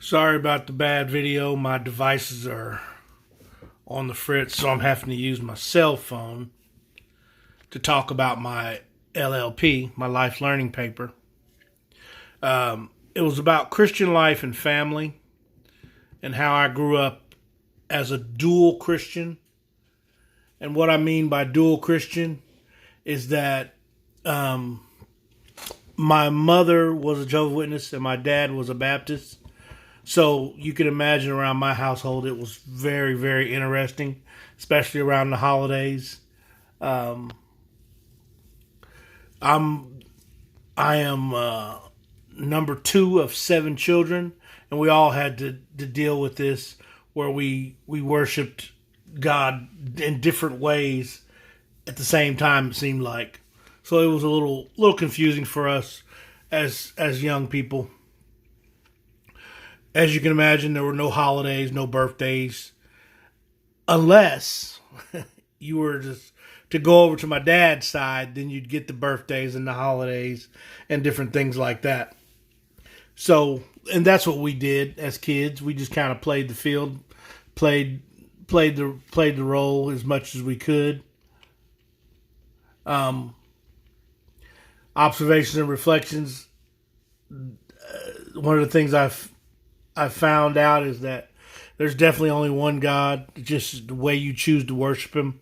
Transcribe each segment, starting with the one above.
Sorry about the bad video. My devices are on the fritz, so I'm having to use my cell phone to talk about my LLP, my life learning paper. It was about Christian life and family and how I grew up as a dual Christian. And what I mean by dual Christian is that my mother was a Jehovah's Witness and my dad was a Baptist. So you can imagine around my household, it was very, very interesting, especially around the holidays. Um, I'm I am number two of seven children, and we all had to deal with this, where we worshipped God in different ways at the same time. It seemed like, so it was a little confusing for us as young people. As you can imagine, there were no holidays, no birthdays, unless you were just to go over to my dad's side. Then you'd get the birthdays and the holidays and different things like that. So, and that's what we did as kids. We just kind of played the field, played the role as much as we could. Observations and reflections. One of the things I've found out is that there's definitely only one God, just the way you choose to worship Him.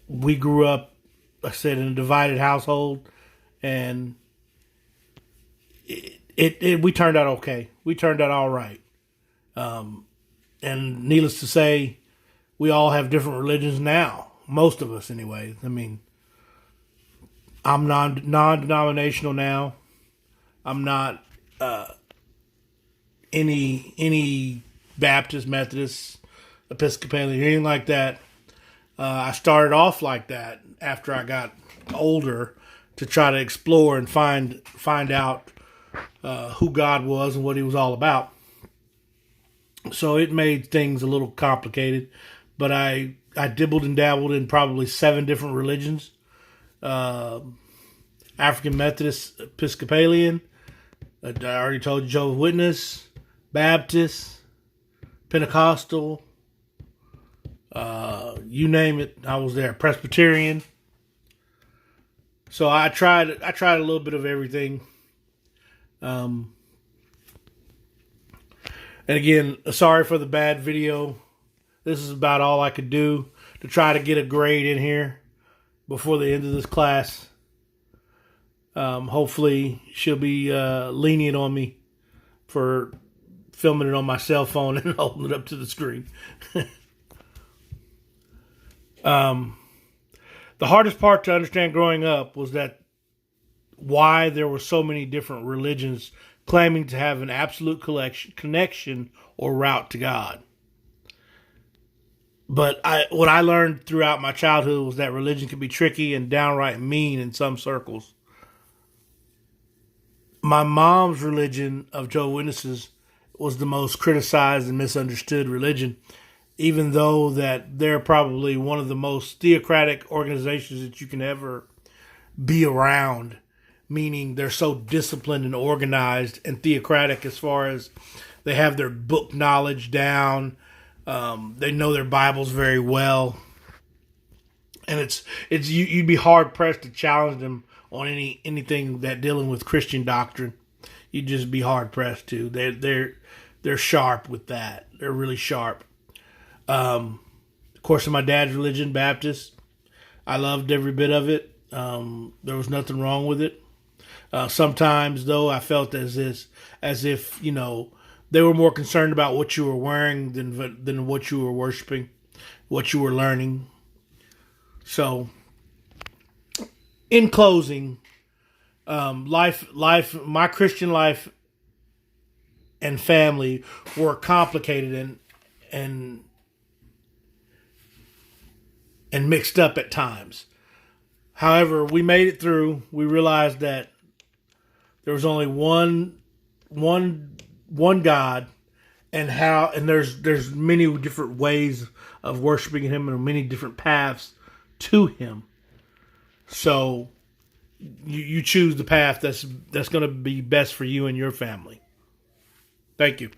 We grew up, like I said, in a divided household, and we turned out okay. We turned out all right. And needless to say, we all have different religions now. Most of us, anyway. I mean, I'm non-denominational now. I'm not any Baptist, Methodist, Episcopalian, anything like that. I started off like that after I got older to try to explore and find out who God was and what He was all about. So it made things a little complicated, but I dibbled and dabbled in probably 7 different religions. African Methodist, Episcopalian, I already told you, Jehovah's Witness, Baptist, Pentecostal, you name it, I was there. Presbyterian. So I tried a little bit of everything. And again, sorry for the bad video. This is about all I could do to try to get a grade in here before the end of this class. Hopefully she'll be lenient on me for filming it on my cell phone and holding it up to the screen. The hardest part to understand growing up was that why there were so many different religions claiming to have an absolute connection or route to God. But what I learned throughout my childhood was that religion can be tricky and downright mean in some circles. My mom's religion of Jehovah's Witnesses was the most criticized and misunderstood religion, even though that they're probably one of the most theocratic organizations that you can ever be around, meaning they're so disciplined and organized and theocratic as far as they have their book knowledge down. They know their Bibles very well, and you'd be hard pressed to challenge them on anything that dealing with Christian doctrine. You'd just be hard pressed to. They're sharp with that. They're really sharp. Of course, in my dad's religion, Baptist, I loved every bit of it. There was nothing wrong with it. Sometimes, though, I felt as if they were more concerned about what you were wearing than what you were worshiping, what you were learning. So, in closing, my Christian life and family were complicated and mixed up at times. However, we made it through. We realized that there was only one God, and there's many different ways of worshiping Him and many different paths to Him. So you choose the path that's going to be best for you and your family. Thank you.